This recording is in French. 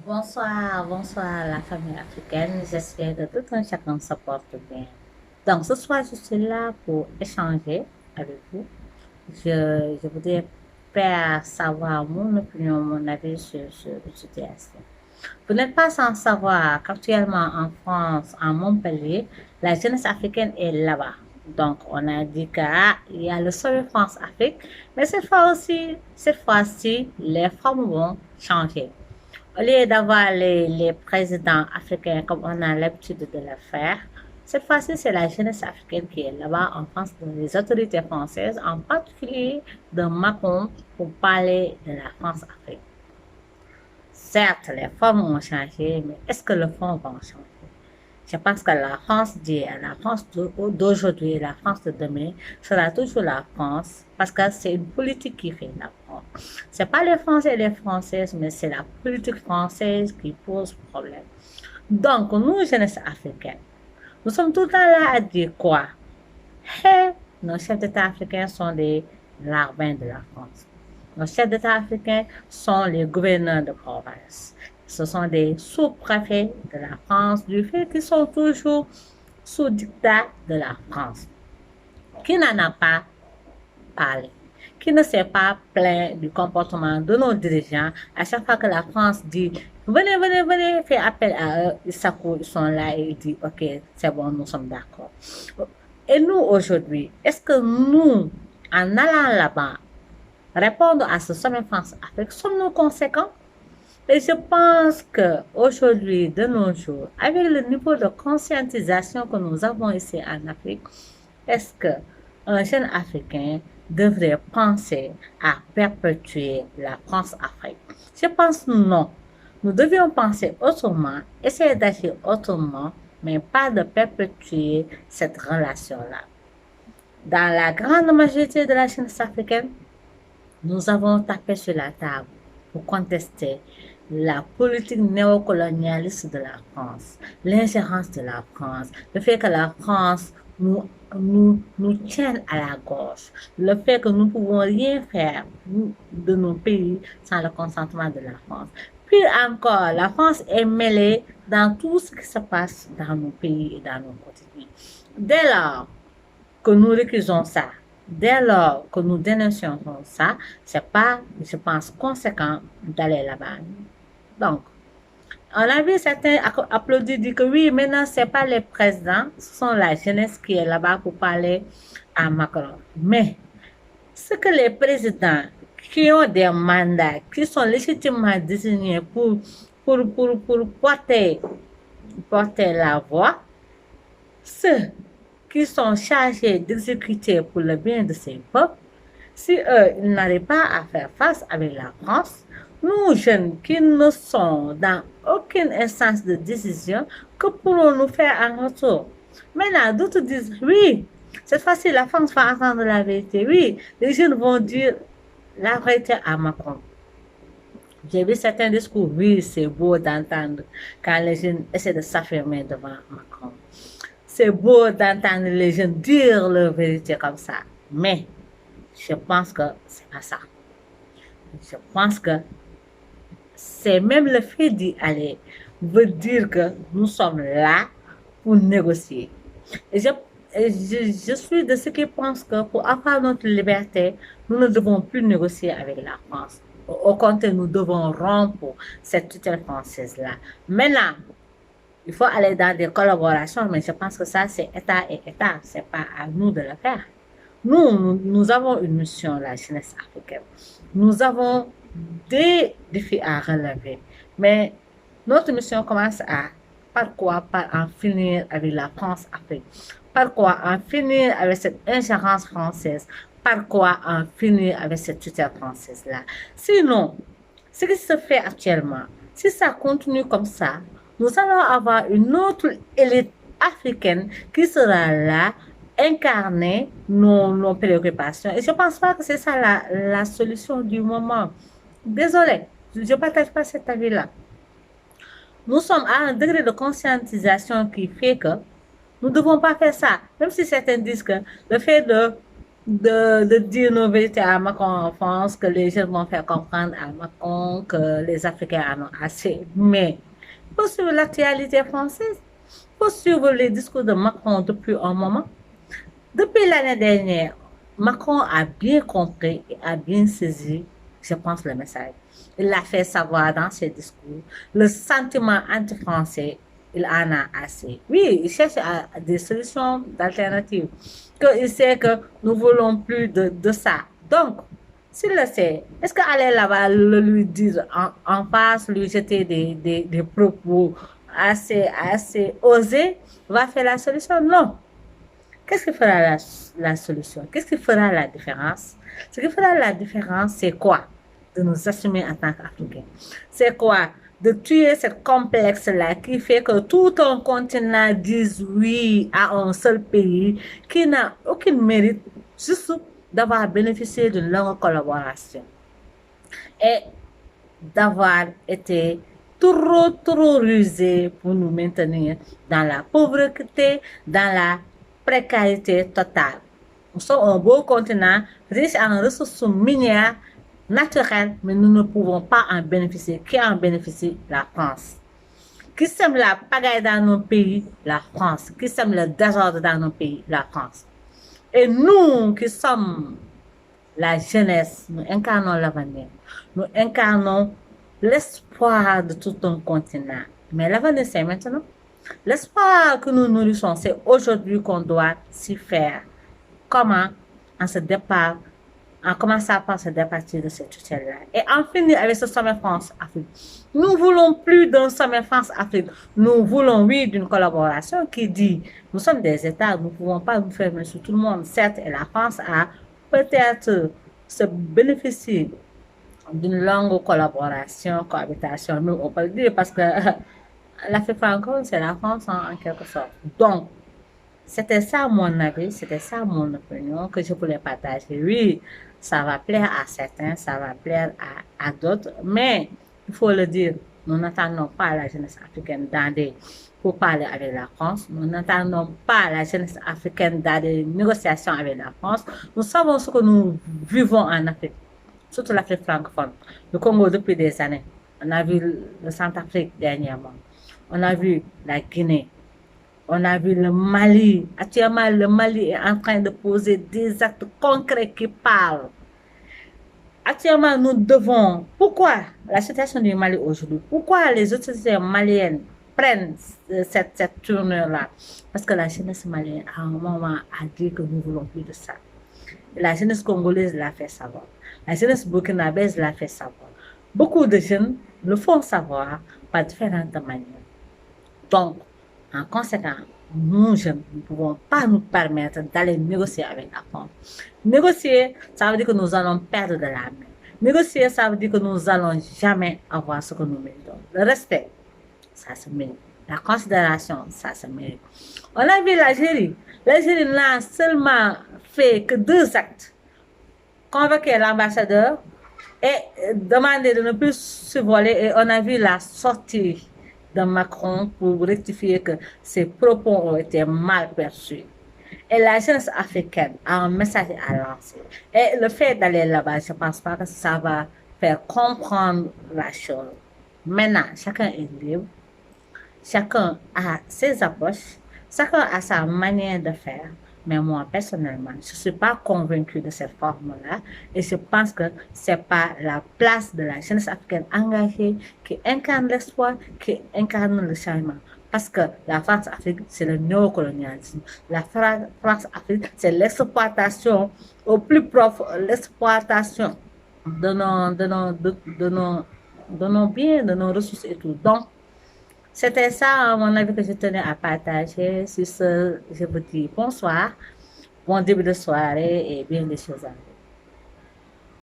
Bonsoir, bonsoir la famille africaine. J'espère que tout un chacun se porte bien. Donc ce soir, je suis là pour échanger avec vous. Je voudrais faire savoir mon opinion, mon avis sur la situation. Vous n'êtes pas sans savoir qu'actuellement en France, en Montpellier, la jeunesse africaine est là-bas. Donc, on a dit qu'il y a le sommet France-Afrique, mais cette fois-ci, les formes vont changer. Au lieu d'avoir les présidents africains comme on a l'habitude de le faire, cette fois-ci, c'est la jeunesse africaine qui est là-bas en France, les autorités françaises, en particulier de Macron, pour parler de la France-Afrique. Certes, les formes ont changé, mais est-ce que le fond va changer? Je pense que la France d'hier, la France d'aujourd'hui et la France de demain sera toujours la France parce que c'est une politique qui fait la France. Ce n'est pas les Français et les Françaises, mais c'est la politique française qui pose problème. Donc, nous, jeunesse africaine, nous sommes tout le temps là à dire quoi? Hey, nos chefs d'État africains sont des larbins de la France. Nos chefs d'État africains sont les gouverneurs de province. Ce sont des sous-préfets de la France, du fait qu'ils sont toujours sous dictat de la France. Qui n'en a pas parlé? Qui ne s'est pas plaint du comportement de nos dirigeants à chaque fois que la France dit venez, venez, venez, fait appel à eux, ils sont là et ils disent ok, c'est bon, nous sommes d'accord. Et nous, aujourd'hui, est-ce que nous, en allant là-bas, répondre à ce sommet France-Afrique, sommes-nous conséquents? Et je pense qu'aujourd'hui, de nos jours, avec le niveau de conscientisation que nous avons ici en Afrique, est-ce qu'un jeune Africain devrait penser à perpétuer la France-Afrique? Je pense non. Nous devions penser autrement, essayer d'agir autrement, mais pas de perpétuer cette relation-là. Dans la grande majorité de la jeunesse africaine, nous avons tapé sur la table pour contester la politique néocolonialiste de la France, l'ingérence de la France, le fait que la France nous tienne à la gorge, le fait que nous ne pouvons rien faire de nos pays sans le consentement de la France. Puis encore, la France est mêlée dans tout ce qui se passe dans nos pays et dans nos quotidiens. Dès lors que nous récusons ça, dès lors que nous dénonçons ça, c'est pas, je pense, conséquent d'aller là-bas. Donc, on a vu certains applaudir, dire que oui, maintenant, ce n'est pas les présidents, ce sont la jeunesse qui est là-bas pour parler à Macron. Mais, ce que les présidents qui ont des mandats, qui sont légitimement désignés pour porter la voix, ceux qui sont chargés d'exécuter pour le bien de ces peuples, si eux, ils n'arrivent pas à faire face avec la France, nous, jeunes qui ne sont dans aucune instance de décision, que pourrons-nous faire en retour? Maintenant, d'autres disent, oui, cette fois-ci, la France va entendre la vérité. Oui, les jeunes vont dire la vérité à Macron. J'ai vu certains discours, oui, c'est beau d'entendre quand les jeunes essaient de s'affirmer devant Macron. C'est beau d'entendre les jeunes dire leur vérité comme ça. Mais je pense que c'est pas ça. Je pense que c'est même le fait d'y aller veut dire que nous sommes là pour négocier. Et je suis de ceux qui pensent que pour avoir notre liberté, nous ne devons plus négocier avec la France. Au contraire, nous devons rompre cette tutelle française-là. Maintenant, il faut aller dans des collaborations, mais je pense que ça, c'est État et État. Ce n'est pas à nous de le faire. Nous avons une mission, la jeunesse africaine. Nous avons des défis à relever. Mais notre mission commence par quoi? Par en finir avec la France-Afrique. Par quoi? En finir avec cette ingérence française. Par quoi? En finir avec cette tutelle française-là. Sinon, ce qui se fait actuellement, si ça continue comme ça, nous allons avoir une autre élite africaine qui sera là, incarner nos préoccupations. Et je ne pense pas que c'est ça la solution du moment. Désolée, je ne partage pas cet avis-là. Nous sommes à un degré de conscientisation qui fait que nous ne devons pas faire ça. Même si certains disent que le fait de de dire nos vérités à Macron en France, que les jeunes vont faire comprendre à Macron que les Africains en ont assez. Mais il faut suivre l'actualité française, il faut suivre les discours de Macron depuis un moment. Depuis l'année dernière, Macron a bien compris et a bien saisi, je pense, le message. Il l'a fait savoir dans ses discours. Le sentiment anti-français, il en a assez. Oui, il cherche des solutions alternatives. Il sait que nous ne voulons plus de ça. Donc, s'il le sait, est-ce qu'aller là-bas le lui dire en face, lui jeter des propos assez osés, va faire la solution? Non. Qu'est-ce qui fera la solution? Qu'est-ce qui fera la différence? Ce qui fera la différence, c'est quoi? De nous assumer en tant qu'Africains. C'est quoi? De tuer ce complexe-là qui fait que tout un continent dise oui à un seul pays qui n'a aucun mérite juste d'avoir bénéficié d'une longue collaboration et d'avoir été trop rusé pour nous maintenir dans la pauvreté, dans la précarité totale. Nous sommes un beau continent riche en ressources minières naturelles, mais nous ne pouvons pas en bénéficier. Qui en bénéficie? La France. Qui sème la pagaille dans nos pays? La France. Qui sème le désordre dans nos pays? La France. Et nous qui sommes la jeunesse, nous incarnons l'avenir. Nous incarnons l'espoir de tout un continent. Mais l'avenir, c'est maintenant. L'espoir que nous nourrissons, c'est aujourd'hui qu'on doit s'y faire. Comment? En commençant par se départir de cette tutelle-là. Et en finir avec ce sommet France-Afrique. Nous ne voulons plus d'un sommet France-Afrique. Nous voulons, oui, d'une collaboration qui dit, nous sommes des États, nous ne pouvons pas nous fermer sur tout le monde. Certes, et la France a peut-être se bénéficier d'une longue collaboration, cohabitation, nous, on peut le dire, parce que l'Afrique francophone, c'est la France en quelque sorte. Donc, c'était ça mon avis, c'était ça mon opinion que je voulais partager. Oui, ça va plaire à certains, ça va plaire à d'autres, mais il faut le dire, nous n'attendons pas la jeunesse africaine pour parler avec la France. Nous n'attendons pas la jeunesse africaine dans des négociations avec la France. Nous savons ce que nous vivons en Afrique, surtout l'Afrique francophone. Le Congo depuis des années. On a vu le Centrafrique dernièrement. On a vu la Guinée. On a vu le Mali. Actuellement, le Mali est en train de poser des actes concrets qui parlent. Actuellement, nous devons... Pourquoi la situation du Mali aujourd'hui? Pourquoi les autorités maliennes prennent cette tournure-là? Parce que la jeunesse malienne, à un moment, a dit que nous ne voulons plus de ça. La jeunesse congolaise l'a fait savoir. La jeunesse burkinabèse l'a fait savoir. Beaucoup de jeunes le font savoir par différentes manières. Donc, en conséquence, nous jeunes, nous ne pouvons pas nous permettre d'aller négocier avec la France. Négocier, ça veut dire que nous allons perdre de la main. Négocier, ça veut dire que nous n'allons jamais avoir ce que nous méritons. Le respect, ça se mérite. La considération, ça se mérite. On a vu l'Algérie. L'Algérie n'a seulement fait que 2 actes. Convoquer l'ambassadeur et demander de ne plus se voler. Et on a vu la sortie de Macron pour rectifier que ses propos ont été mal perçus. Et la jeunesse africaine a un message à lancer. Et le fait d'aller là-bas, je ne pense pas que ça va faire comprendre la chose. Maintenant, chacun est libre. Chacun a ses approches. Chacun a sa manière de faire. Mais moi, personnellement, je ne suis pas convaincue de cette forme-là. Et je pense que ce n'est pas la place de la jeunesse africaine engagée qui incarne l'espoir, qui incarne le changement. Parce que la France-Afrique, c'est le néocolonialisme. La France-Afrique, c'est l'exploitation au plus profond, l'exploitation de nos biens, de nos ressources et tout. Donc, c'était ça, à mon avis, que je tenais à partager. Sur ce, je vous dis bonsoir, bon début de soirée et bien des choses à